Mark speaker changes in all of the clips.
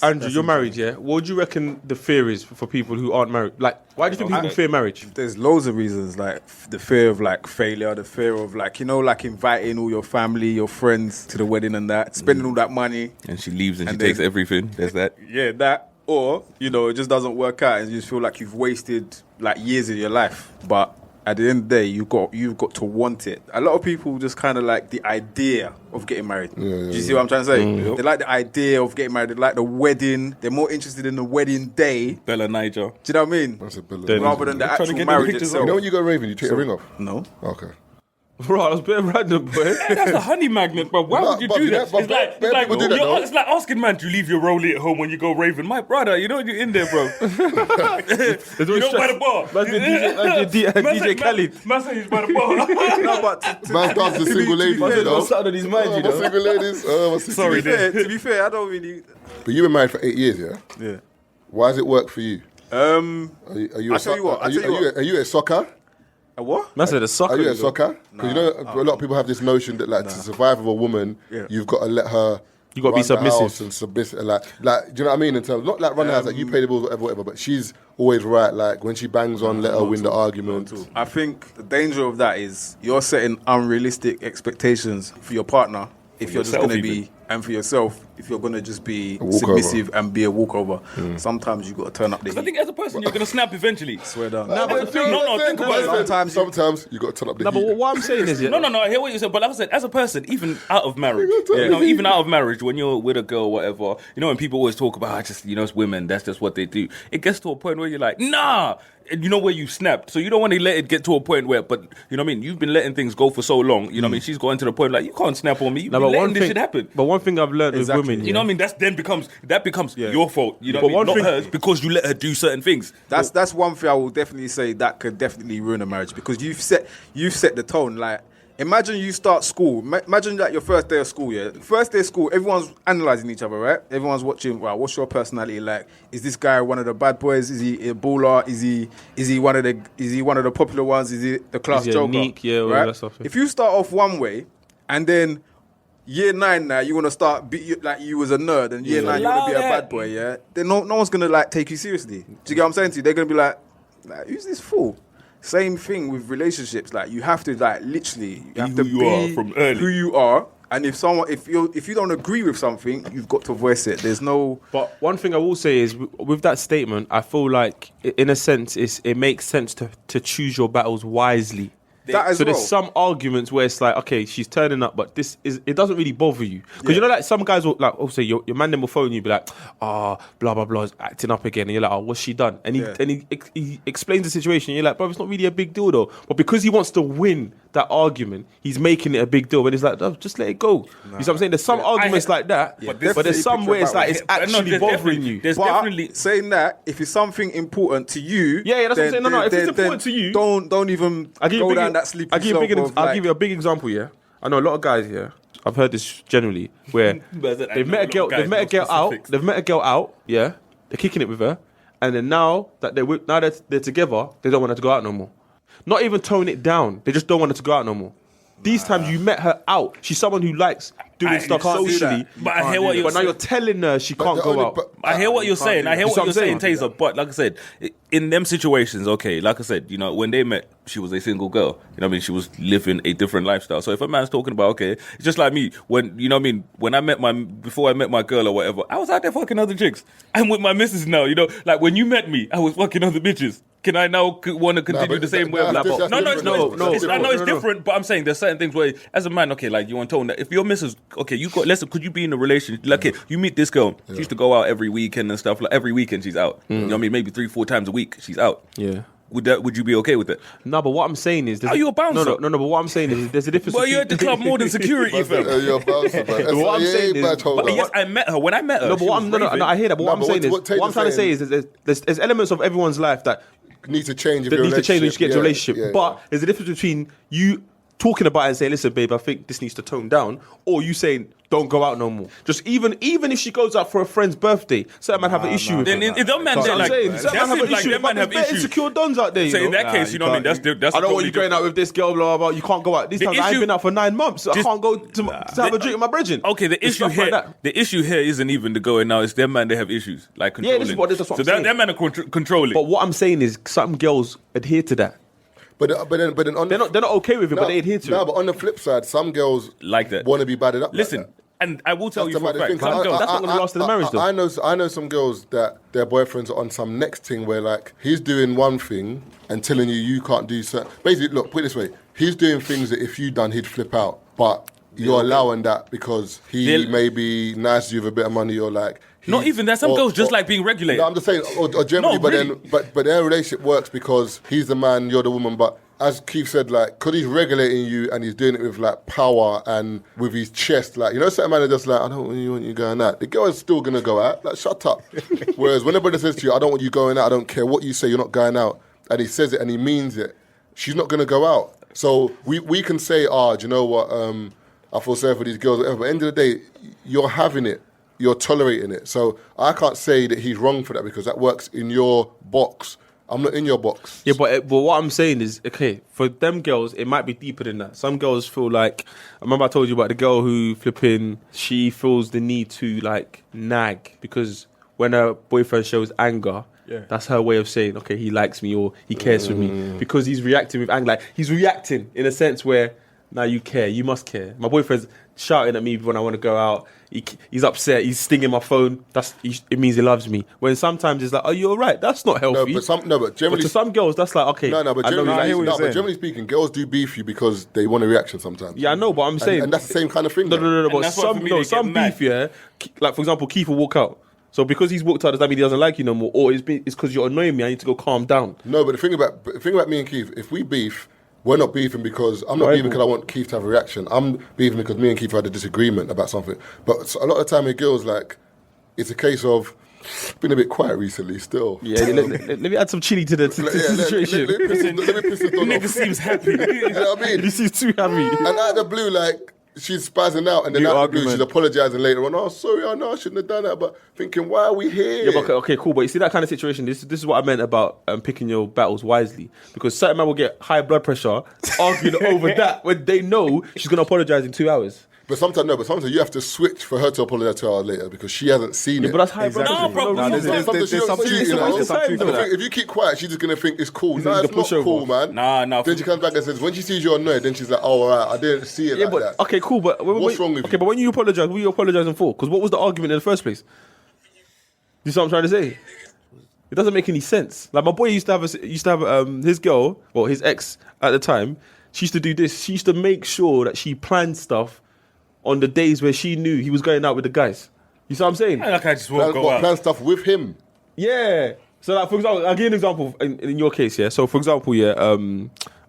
Speaker 1: Andrew, you're married, yeah? What do you reckon the fear is for people who aren't married? Like, why do you think people fear marriage?
Speaker 2: There's loads of reasons, like the fear of like failure, the fear of like, you know, like inviting all your family, your friends to the wedding and that, spending all that money.
Speaker 3: And she leaves and she takes everything. There's that.
Speaker 2: Yeah, that. Or, you know, it just doesn't work out and you just feel like you've wasted like years of your life. But at the end of the day, you've got to want it. A lot of people just kind of like the idea of getting married. Do you see what I'm trying to say? They like the idea of getting married. They like the wedding. They're more interested in the wedding day.
Speaker 3: Bella Niger.
Speaker 2: Do you know what I mean?
Speaker 4: That's a Bella.
Speaker 2: Rather than the actual marriage itself.
Speaker 4: You know when you go raving, you take a ring off?
Speaker 2: No.
Speaker 4: Okay.
Speaker 1: Bro, I was a bit random, boy.
Speaker 3: That's a honey magnet, bro. Why would you do that? It's like asking man to leave your rollie at home when you go raving. My brother, you know you're in there, bro. You know by the bar.
Speaker 1: DJ Khaled.
Speaker 3: Man said he's by the bar.
Speaker 2: No, but
Speaker 4: Man does the single ladies, you know.
Speaker 1: What's something on his mind, you know?
Speaker 4: Single ladies.
Speaker 2: Sorry, to be fair, I don't really...
Speaker 4: But you've been married for 8 years, yeah?
Speaker 2: Yeah.
Speaker 4: Why does it work for you?
Speaker 2: I'll tell you what.
Speaker 4: Are you at soccer?
Speaker 2: A what?
Speaker 1: Man said a soccer.
Speaker 4: Are you at soccer? Because you know, a lot of people have this notion that like to survive with a woman, you've got to let her.
Speaker 1: You got to be submissive
Speaker 4: and submissive. Like, do you know what I mean? In terms, not like run the house, like you pay the bills, whatever. But she's always right. Like when she bangs on, let her win the argument.
Speaker 2: I think the danger of that is you're setting unrealistic expectations for your partner if you're just going to be, and for yourself if you're going to just be submissive and be a walkover. Sometimes you got to turn up the heat.
Speaker 3: I think as a person you're going to snap eventually.
Speaker 2: Swear down.
Speaker 3: Think about it.
Speaker 4: Sometimes you got to turn up the heat.
Speaker 1: No, but what I'm saying is...
Speaker 3: No, I hear what you said, but like I said, as a person, even out of marriage, even out of marriage, when you're with a girl or whatever, you know, when people always talk about, just, you know, it's women, that's just what they do. It gets to a point where you're like, nah! And you know where you snapped, so you don't want to let it get to a point where, but you know what I mean, you've been letting things go for so long, you know what I mean, she's going to the point like, you can't snap on me, you've been letting this shit happen.
Speaker 1: But one thing I've learned with women,
Speaker 3: you know what I mean, that becomes your fault, you know what I mean, not hers, because you let her do certain things.
Speaker 2: That's one thing I will definitely say that could definitely ruin a marriage, because you've set the tone. Like, imagine you start school. Imagine like your first day of school, yeah? First day of school, everyone's analysing each other, right? Everyone's watching, wow, what's your personality like? Is this guy one of the bad boys? Is he a baller? Is he one of the popular ones? Is he the class joker?
Speaker 1: Unique, yeah, all
Speaker 2: right?
Speaker 1: that stuff.
Speaker 2: If you start off one way, and then year 9 now, you want to start like you was a nerd, and year 9 you want to be a bad boy, yeah? Then no one's going to like take you seriously. Do you get what I'm saying to you? They're going to be like, who's this fool? Same thing with relationships. Like, you have to like literally you have to be
Speaker 3: from early.
Speaker 2: who you are. And if you don't agree with something, you've got to voice it. There's no.
Speaker 1: But one thing I will say is with that statement, I feel like in a sense it makes sense to choose your battles wisely. There's some arguments where it's like, okay, she's turning up, but it doesn't really bother you. Because you know, like some guys will like, say your man then will phone you, be like, blah blah blah, is acting up again, and you're like, what's she done? And he explains the situation. And you're like, bro, it's not really a big deal though. But because he wants to win that argument, he's making it a big deal. And it's like, just let it go. You know what I'm saying? There's some arguments like that, but there's some where it's like it's actually bothering you.
Speaker 3: There's definitely
Speaker 2: saying that if it's something important to you,
Speaker 1: that's what I'm saying. No, if it's important to you,
Speaker 2: don't even go down that slippery slope.
Speaker 1: I'll give you a big example. Yeah, I know a lot of guys here. I've heard this generally where they've met a girl out. Yeah, they're kicking it with her, and then now that they're together, they don't want her to go out no more. Not even tone it down. They just don't want her to go out no more. These times you met her out. She's someone who likes doing stuff socially.
Speaker 3: But I hear what you're saying.
Speaker 1: But now you're telling her she can't go out.
Speaker 3: I hear what you're saying. I hear what you're saying, Taser. But like I said, in them situations, okay, like I said, you know, when they met, she was a single girl. You know what I mean? She was living a different lifestyle. So if a man's talking about, okay, it's just like me. When, you know what I mean? Before I met my girl or whatever, I was out there fucking other chicks. I'm with my missus now, you know? Like when you met me, I was fucking other bitches. Can I now want to continue the same way? No, it's different. But I'm saying there's certain things where, as a man, okay, like you want to tone that if your missus, okay, could you be in a relationship? Like, okay, you meet this girl, she used to go out every weekend and stuff. Like every weekend she's out. You know what I mean? Maybe 3-4 times a week she's out.
Speaker 1: Yeah.
Speaker 3: Would you be okay with it?
Speaker 1: No, but what I'm saying is...
Speaker 3: Are you a bouncer?
Speaker 1: No, but what I'm saying is there's a difference...
Speaker 3: Well, you're at the club more than security, fam.
Speaker 4: You're a bouncer, man.
Speaker 1: What I'm saying is...
Speaker 3: Yes, I met her. When I met her,
Speaker 1: I hear that, but what I'm saying is... What I'm trying to say is there's elements of everyone's life that...
Speaker 4: need to change
Speaker 1: when you get to a relationship. But there's a difference between you talking about it and saying, listen, babe, I think this needs to tone down, or you saying, don't go out no more. Just even if she goes out for a friend's birthday, certain man have an issue with
Speaker 3: Then
Speaker 1: it.
Speaker 3: if them man say like,
Speaker 1: Certain
Speaker 3: that's
Speaker 1: man have
Speaker 3: it,
Speaker 1: an
Speaker 3: like
Speaker 1: issue.
Speaker 3: them man have
Speaker 1: But
Speaker 3: issues.
Speaker 1: insecure dons out there.
Speaker 3: So in that case, you know what I mean? That's
Speaker 1: I don't want you going out with this girl, blah, blah, blah. You can't go out. This time I ain't
Speaker 3: issue-
Speaker 1: been out for 9 months. I can't go to have a drink with my brethren.
Speaker 3: Okay, the
Speaker 1: It's
Speaker 3: issue
Speaker 1: stuff like
Speaker 3: here,
Speaker 1: that.
Speaker 3: the issue here isn't even the going out. It's them man. They have issues like controlling.
Speaker 1: this is what- that's what
Speaker 3: so
Speaker 1: I'm saying.
Speaker 3: them man are controlling.
Speaker 1: But what I'm saying is, some girls adhere to that.
Speaker 4: But then on
Speaker 1: They're not okay with it, but they adhere to
Speaker 4: No,
Speaker 1: it.
Speaker 4: but on the flip side, some girls
Speaker 3: Like that.
Speaker 4: want to be badded up.
Speaker 3: Listen,
Speaker 4: like that.
Speaker 3: and I will tell
Speaker 4: That's
Speaker 3: you for a
Speaker 4: the
Speaker 3: fact.
Speaker 4: thing.
Speaker 3: some girls-
Speaker 1: that's not gonna last in the marriage, though.
Speaker 4: I know some girls that their boyfriends are on some next thing where like he's doing one thing and telling you can't do certain. Basically, look, put it this way: he's doing things that if you done, he'd flip out. But you're allowing that because he may be nice to you with a bit of money. Or like
Speaker 3: Not even that. Some girls just like being regulated.
Speaker 4: No, I'm just saying, or generally,
Speaker 3: No,
Speaker 4: but
Speaker 3: really.
Speaker 4: then, but their relationship works because he's the man, you're the woman. But as Keith said, like, because he's regulating you and he's doing it with like power and with his chest, like, you know, certain man are just like, I don't really want you going out. The girl is still gonna go out. Like, shut up. Whereas when a brother says to you, I don't want you going out. I don't care what you say. You're not going out, and he says it and he means it. She's not gonna go out. So we can say, do you know what? I feel sorry for these girls. Whatever. But at the end of the day, you're having it. You're tolerating it. So I can't say that he's wrong for that because that works in your box. I'm not in your box.
Speaker 1: Yeah, but what I'm saying is, okay, for them girls, it might be deeper than that. Some girls feel like, I remember I told you about the girl who she feels the need to like nag because when her boyfriend shows anger, that's her way of saying, okay, he likes me or he cares for me because he's reacting with anger. Like he's reacting in a sense where, now you care, you must care. My boyfriend's shouting at me when I want to go out. He's upset. He's stinging my phone. It means he loves me. When sometimes it's like, "Oh, you're right. That's not healthy."
Speaker 4: But generally,
Speaker 1: but to some girls, that's like, okay.
Speaker 4: But generally speaking, girls do beef you because they want a reaction sometimes.
Speaker 1: Yeah, I know, but I'm saying,
Speaker 4: and that's the same kind of thing.
Speaker 1: No. But
Speaker 3: that's why for me they
Speaker 1: some
Speaker 3: get mad.
Speaker 1: beef, yeah. Like for example, Keith will walk out. So because he's walked out, does that mean he doesn't like you no more, or it's because you're annoying me? I need to go calm down.
Speaker 4: No, but the thing about me and Keith, if we beef, we're not beefing because I'm not beefing because I want Keith to have a reaction. I'm beefing because me and Keith had a disagreement about something. But a lot of the time with girls, like, it's a case of been a bit quiet recently. Still,
Speaker 1: Yeah, let me add some chili to the situation.
Speaker 4: Let me piss this dog
Speaker 3: Nigga
Speaker 4: off.
Speaker 3: seems happy.
Speaker 4: You know what I mean?
Speaker 1: He seems too happy.
Speaker 4: And out of the blue, like, she's spazzing out, and then out of the blue, she's apologising later on. Oh, sorry, I know I shouldn't have done that, but thinking, why are we here?
Speaker 1: Yeah, but okay, cool. But you see that kind of situation. This is what I meant about picking your battles wisely, because certain men will get high blood pressure arguing over that when they know she's gonna apologise in 2 hours.
Speaker 4: But sometimes you have to switch for her to apologise 2 hours later because she hasn't seen it.
Speaker 1: But that's high blood
Speaker 3: No,
Speaker 1: pressure.
Speaker 3: bro.
Speaker 2: There's some truth to that.
Speaker 4: If you keep quiet, she's just gonna think it's cool. No,
Speaker 1: like
Speaker 4: it's
Speaker 1: a
Speaker 4: not
Speaker 1: pushover.
Speaker 4: cool, man.
Speaker 3: Nah.
Speaker 4: Then she comes back and says, when she sees you annoyed, then she's like, oh, all right, I didn't see it
Speaker 1: Yeah,
Speaker 4: like
Speaker 1: but
Speaker 4: that.
Speaker 1: okay, cool. But
Speaker 4: What's wrong with
Speaker 1: okay,
Speaker 4: you?
Speaker 1: but when you apologise, what are you apologising for? Because what was the argument in the first place? You see what I'm trying to say? It doesn't make any sense. Like my boy used to have his girl, well, his ex at the time. She used to do this. She used to make sure that she planned stuff on the days where she knew he was going out with the guys. You see what I'm saying?
Speaker 3: Like I just won't go out.
Speaker 4: Plan stuff with him.
Speaker 1: Yeah. So like for example, I'll give you an example in your case, yeah. So for example,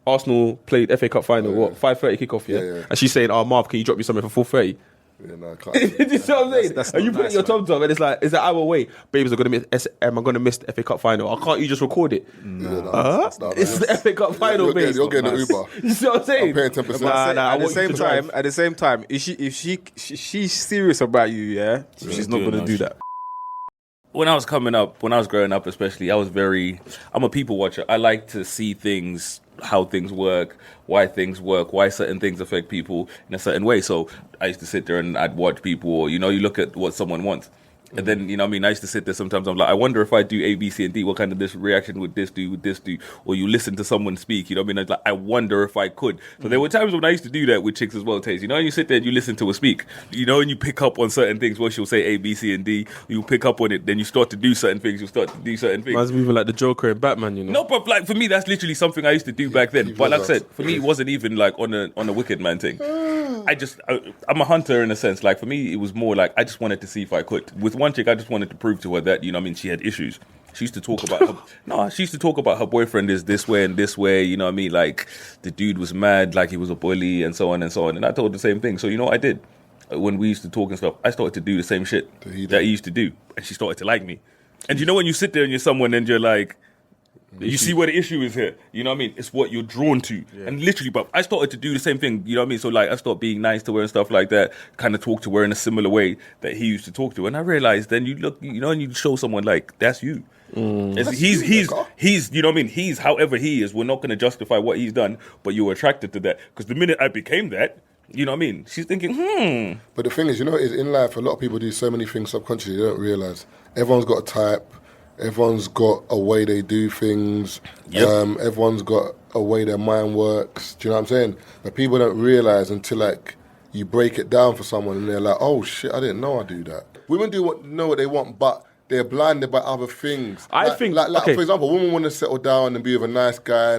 Speaker 1: Arsenal played FA Cup final, 5:30 kickoff,
Speaker 4: Yeah.
Speaker 1: And she's saying, "Oh, Marv, can you drop me something for 4:30?"
Speaker 4: Yeah, no, I can't.
Speaker 1: You see what I'm saying?
Speaker 2: That's
Speaker 1: And you
Speaker 2: not
Speaker 1: put
Speaker 2: nice,
Speaker 1: your
Speaker 2: man.
Speaker 1: tom and it's like, it's an hour away. Babes, I'm gonna miss the FA Cup final. Or can't you just record it? It's the FA Cup final,
Speaker 4: You're
Speaker 1: babes.
Speaker 4: getting an Uber.
Speaker 1: You see what I'm saying?
Speaker 4: I'm paying 10%.
Speaker 1: Nah, I
Speaker 2: at the
Speaker 1: want you
Speaker 2: same
Speaker 1: to
Speaker 2: time,
Speaker 1: drive.
Speaker 2: at the same time, if she's serious about you, yeah, she's not
Speaker 3: doing
Speaker 2: gonna
Speaker 3: that
Speaker 2: do
Speaker 3: shit.
Speaker 2: that.
Speaker 3: When I was growing up especially, I'm a people watcher. I like to see things, how things work, why certain things affect people in a certain way. So I used to sit there and I'd watch people, or, you look at what someone wants. And then, I used to sit there sometimes, I'm like, I wonder if I do A, B, C, and D, what kind of this reaction would this do? Or you listen to someone speak, I was like, I wonder if I could. So there were times when I used to do that with chicks as well, Taze. And you sit there and you listen to her speak, and you pick up on certain things where she'll say A, B, C, and D, you pick up on it, then you start to do certain things,
Speaker 1: Man's moving like the Joker and Batman,
Speaker 3: No, but like for me, that's literally something I used to do back then. But like I said, for me, it wasn't even like on a wicked man thing. I'm a hunter in a sense. Like for me, it was more like I just wanted to see if I could. With one chick, I just wanted to prove to her that she had issues. She used to talk about her boyfriend is this way and this way. Like the dude was mad, like he was a bully, and so on and so on. And I told the same thing. So what I did when we used to talk and stuff, I started to do the same shit that he used to do, and she started to like me. And when you sit there and you're someone and you're like, You see where the issue is here. You know what I mean? It's what you're drawn to. Yeah. And literally, but I started to do the same thing. You know what I mean? So like, I started being nice to her and stuff like that. Kind of talk to her in a similar way that he used to talk to her. And I realized then you look, you know, and you show someone like, that's you. He's you know what I mean? He's however he is. We're not going to justify what he's done, but you're attracted to that. Because the minute I became that, you know what I mean? She's thinking,
Speaker 4: But the thing is, you know, is in life, a lot of people do so many things subconsciously, they don't realise. Everyone's got a type. Everyone's got a way they do things.
Speaker 3: Yep.
Speaker 4: Everyone's got a way their mind works. Do you know what I'm saying? But people don't realise until, like, you break it down for someone and they're like, oh, shit, I didn't know I do that. Women know what they want, but they're blinded by other things.
Speaker 1: I think,
Speaker 4: for example, women want to settle down and be with a nice guy,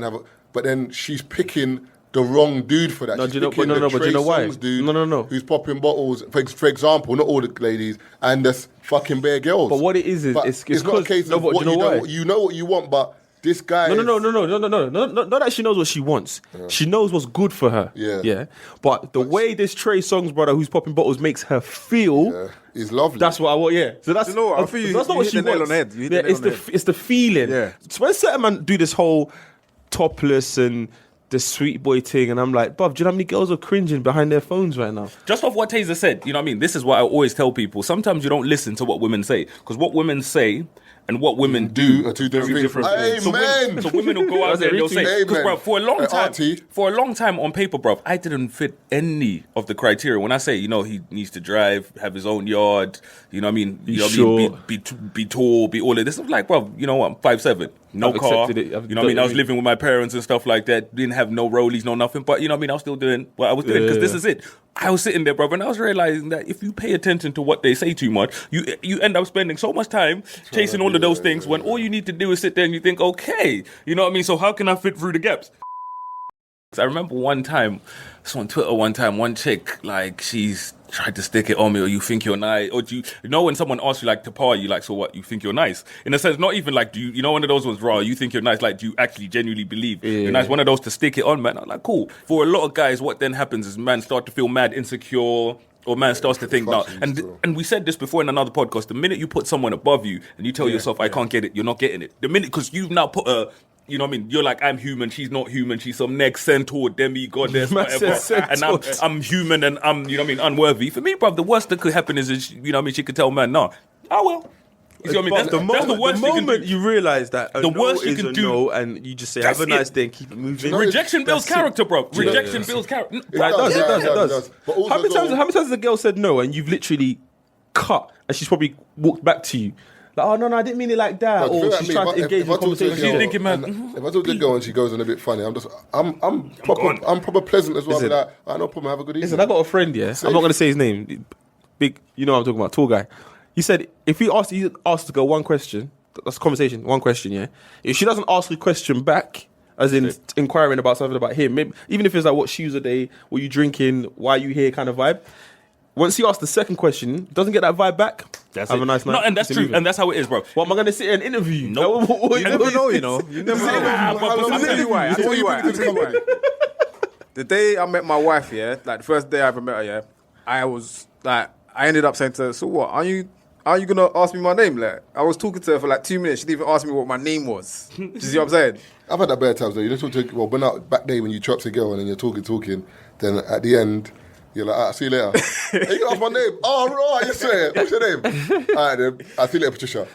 Speaker 4: but then she's picking the wrong dude for that.
Speaker 1: No,
Speaker 4: she's
Speaker 1: do you know why?
Speaker 4: Dude
Speaker 1: No.
Speaker 4: Who's popping bottles, for example, not all the ladies, and there's fucking bare girls.
Speaker 1: But what it is
Speaker 4: it's not a case of what you know what you want, but this guy.
Speaker 1: No. Not that she knows what she wants. Yeah. She knows what's good for her. Yeah. But the way this Trey Songz brother who's popping bottles makes her feel
Speaker 4: is lovely.
Speaker 1: That's what I want. Yeah. So that's
Speaker 2: I feel
Speaker 1: that's not what she wants. It's the feeling.
Speaker 2: Yeah.
Speaker 1: So when certain man do this whole topless and the sweet boy thing, and I'm like, bruv, do you know how many girls are cringing behind their phones right now?
Speaker 3: Just off what Taser said, you know what I mean? This is what I always tell people. Sometimes you don't listen to what women say, because what women say and what women do
Speaker 4: are two different things.
Speaker 3: Amen. So women will go out there and they'll say, because bro, for a long time on paper, bro, I didn't fit any of the criteria. When I say, you know, he needs to drive, have his own yard, you know what I mean? Be tall, be all of this. I'm like, bro, you know what? I'm 5'7". No car, you know what I mean? I was living with my parents and stuff like that. Didn't have no rollies, no nothing. But you know what I mean? I was still doing what I was doing because this is it. I was sitting there, brother, and I was realizing that if you pay attention to what they say too much, you end up spending so much time chasing all of those things when all you need to do is sit there and you think, okay, you know what I mean? So how can I fit through the gaps? I remember one time, it's on Twitter one chick, like she's tried to stick it on me, or you think you're nice, or do you know when someone asks you like to party, like, so what, you think you're nice? In a sense, not even like, do you know, one of those ones, raw, you think you're nice, like, do you actually genuinely believe you're nice? One of those to stick it on, man. I'm like, cool. For a lot of guys, what then happens is man start to feel mad insecure, or man starts to think now, and we said this before in another podcast, the minute you put someone above you and you tell yourself, I can't get it, you're not getting it. The minute, because you've now put a, you know what I mean? You're like, I'm human, she's not human, she's some next centaur, demigod, whatever. And I'm human and I'm, you know what I mean, unworthy. For me, bruv, the worst that could happen is, you know what I mean, she could tell man, no. Oh, well. You see what I mean? That's the worst
Speaker 1: the moment you realise that
Speaker 3: the worst you can do,
Speaker 1: no, and you just say, have a nice day and keep it moving.
Speaker 3: Rejection builds character, bro. Rejection builds character.
Speaker 1: It does. How many times has the girl said no and you've literally cut and she's probably walked back to you? Like, oh, no, I didn't mean it like that. Or she's trying to engage in conversation.
Speaker 3: She's thinking, man.
Speaker 4: If I talk to a girl and she goes in a bit funny, I'm proper pleasant as well. Like, I no problem, have a good evening.
Speaker 1: Listen, I got a friend, I'm not going to say his name. Big, you know what I'm talking about, tall guy. He said, if he asked the girl one question, that's a conversation, one question, yeah? If she doesn't ask a question back, as in inquiring about something about him, maybe, even if it's like, what shoes are they, what are you drinking, why are you here kind of vibe, once he asks the second question, doesn't get that vibe back, have a nice night.
Speaker 3: No, and that's true, and that's how it is, bro.
Speaker 1: What, am I going to sit here and interview you?
Speaker 2: No. You never know, you know. You never know. I'll tell you why. The day I met my wife, like the first day I ever met her, I was like, I ended up saying to her, so what, are you gonna ask me my name? Like, I was talking to her for like 2 minutes. She didn't even ask me what my name was. Do you see what I'm saying?
Speaker 4: I've had that bad times though. You just talk to back day when you trust a girl and then you're talking, then at the end you're like, alright, see you later. Hey, you ask my name. Oh right, you say it. What's your name? Alright then, I'll see you later, Patricia.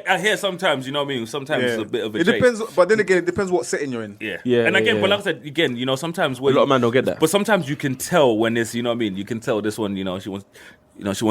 Speaker 3: I hear sometimes, you know what I mean? Sometimes it's a bit of a
Speaker 2: It depends, but then again, it depends what setting you're in.
Speaker 3: And again, but like I said, again, you know, sometimes when
Speaker 1: a lot of men don't get that.
Speaker 3: But sometimes you can tell when it's, you know what I mean? You can tell this one, you know, she wants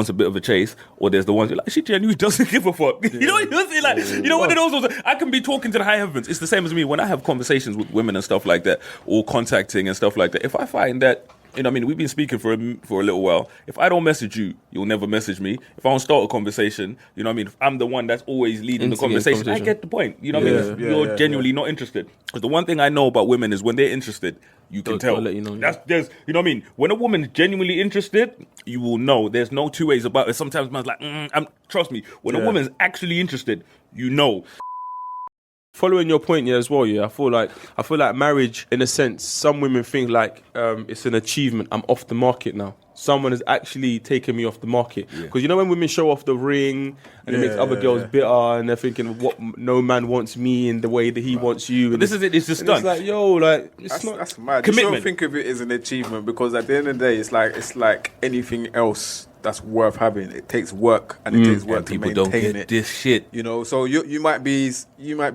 Speaker 3: a bit of a chase, or there's the ones you're like, she genuinely doesn't give a fuck. You know what you see? Like, you know, one of those ones, I can be talking to the high heavens. It's the same as me when I have conversations with women and stuff like that, or contacting and stuff like that. If I find that, you know what I mean, we've been speaking for a little while. If I don't message you, you'll never message me. If I don't start a conversation, you know what I mean, if I'm the one that's always leading the conversation, I get the point. You know what I mean? You're genuinely not interested. Because the one thing I know about women is when they're interested, you can tell.
Speaker 1: Let you know,
Speaker 3: there's, you know what I mean? When a woman is genuinely interested, you will know. There's no two ways about it. Sometimes man's like, trust me. When a woman's actually interested, you know.
Speaker 1: Following your point here as well, yeah, I feel like marriage, in a sense, some women think like it's an achievement. I'm off the market now. Someone has actually taken me off the market. Because you know when women show off the ring and it makes other girls bitter and they're thinking, what, no man wants me in the way that he wants you.
Speaker 3: But this is it. It's just done.
Speaker 1: It's like, yo, like it's not.
Speaker 2: That's mad.
Speaker 3: Commitment.
Speaker 2: You shouldn't think of it as an achievement because at the end of the day, it's like anything else that's worth having. It takes work and it takes work
Speaker 3: And
Speaker 2: to
Speaker 3: people
Speaker 2: maintain
Speaker 3: don't get
Speaker 2: it.
Speaker 3: this shit.
Speaker 2: You know, so you might be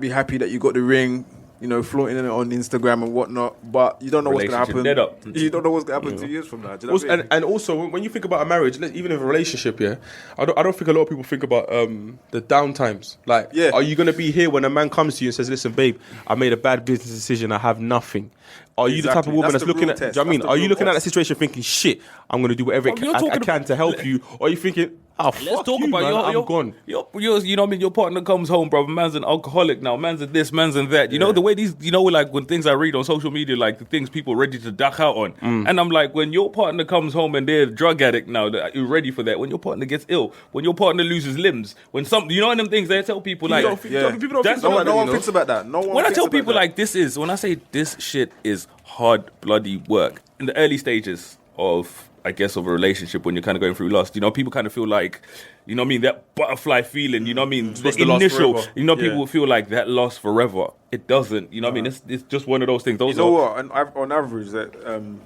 Speaker 2: happy that you got the ring, you know, flaunting it on Instagram and whatnot, but you don't know what's going to happen.
Speaker 3: Relationship dead up.
Speaker 2: You don't know what's going to happen 2 years from now. Do you know
Speaker 1: Also,
Speaker 2: what I mean?
Speaker 1: and also, when you think about a marriage, even in a relationship, yeah, I don't think a lot of people think about the downtimes. Like, are you going to be here when a man comes to you and says, listen, babe, I made a bad business decision, I have nothing? Are you the type of woman that's looking at, do you know what I mean? Are you looking at that situation thinking, shit, I'm going to do whatever I can to help you? Or are you thinking, oh, fuck
Speaker 3: Let's talk
Speaker 1: you,
Speaker 3: about
Speaker 1: man,
Speaker 3: your,
Speaker 1: I'm gone.
Speaker 3: you know what I mean? Your partner comes home, bro. Man's an alcoholic now. Man's in this, man's in that. You know the way these, you know, like when things I read on social media, like the things people ready to duck out on. And I'm like, when your partner comes home and they're a drug addict now, that you're ready for that. When your partner gets ill, when your partner loses limbs, when you know them things they tell people like,
Speaker 1: People don't think
Speaker 2: No
Speaker 1: about that,
Speaker 2: one
Speaker 1: you know?
Speaker 2: thinks about that. No one
Speaker 3: when I
Speaker 2: thinks
Speaker 3: tell
Speaker 2: about
Speaker 3: people
Speaker 2: that.
Speaker 3: like when I say this shit is hard bloody work in the early stages of, I guess, of a relationship when you're kind of going through loss, you know, people kind of feel like, you know what I mean, that butterfly feeling, you know what I mean,
Speaker 1: lost the loss
Speaker 3: initial,
Speaker 1: forever.
Speaker 3: you know, people will feel like that lost forever. It doesn't, you know what I mean, it's just one of those things. Those
Speaker 2: You know what? On average, that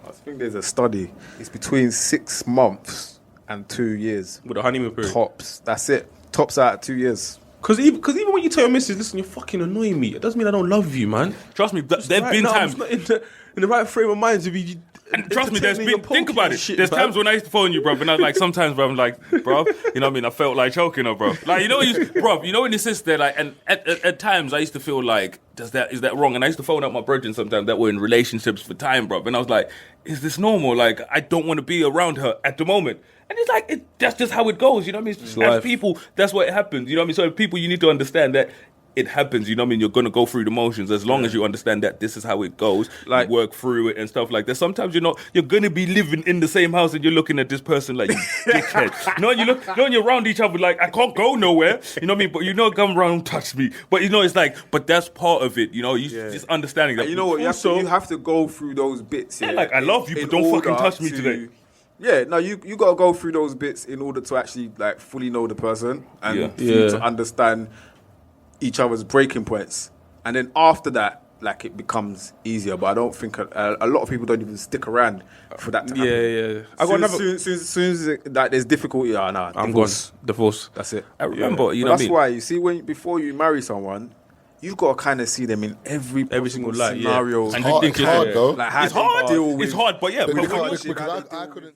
Speaker 2: I think there's a study. It's between 6 months and 2 years.
Speaker 1: With a honeymoon period.
Speaker 2: Tops. That's it. Tops out at 2 years.
Speaker 1: Because even when you tell your missus, listen, you're fucking annoying me, it doesn't mean I don't love you, man.
Speaker 3: Trust me, there've
Speaker 1: Right
Speaker 3: been
Speaker 1: now, I'm
Speaker 3: times.
Speaker 1: just not in the right frame of mind to be.
Speaker 3: And trust me, there's
Speaker 1: entertaining
Speaker 3: been,
Speaker 1: and
Speaker 3: think
Speaker 1: poking
Speaker 3: about
Speaker 1: and
Speaker 3: it.
Speaker 1: shit,
Speaker 3: There's
Speaker 1: man.
Speaker 3: times when I used to phone you, bro, and I was like, sometimes, bro, I'm like, bro, you know what I mean? I felt like choking her, bro. Like, you know, you know when you sit there, like, and at times I used to feel like, is that wrong? And I used to phone up my brethren sometimes that were in relationships for time, bro. And I was like, is this normal? Like, I don't want to be around her at the moment. And it's like, that's just how it goes, you know what I mean? As
Speaker 1: life.
Speaker 3: people, that's what happens, you know what I mean? So people, you need to understand that it happens, you know what I mean? You're going to go through the motions as long as you understand that this is how it goes, like, you work through it and stuff like that. Sometimes you're going to be living in the same house and you're looking at this person like, you dickhead. When you're around each other like, I can't go nowhere, you know what I mean? But you know, come around and touch me. But you know, it's like, but that's part of it, you know? Just understanding that.
Speaker 2: And you know what? You have to go through those bits. Yeah,
Speaker 3: like, I love you, but don't fucking touch me today.
Speaker 2: Yeah, no, you got to go through those bits in order to actually like fully know the person and for you to understand each other's breaking points, and then after that, like, it becomes easier. But I don't think a lot of people don't even stick around for that to happen.
Speaker 1: Yeah. I got another.
Speaker 2: Soon as that there's difficulty, I'm
Speaker 1: Divorce.
Speaker 2: That's it.
Speaker 3: I remember, you know
Speaker 2: But
Speaker 3: what I
Speaker 2: that's
Speaker 3: mean?
Speaker 2: why you see before you marry someone, you've got to kind of see them in every
Speaker 1: single
Speaker 2: possible
Speaker 1: light,
Speaker 2: scenario.
Speaker 3: And
Speaker 4: Hard,
Speaker 3: you
Speaker 4: it's
Speaker 3: think
Speaker 4: hard though.
Speaker 2: Like, how
Speaker 3: It's
Speaker 2: to
Speaker 3: hard.
Speaker 2: deal with-
Speaker 3: It's hard, but yeah.
Speaker 4: Because
Speaker 3: but when you-
Speaker 4: I couldn't.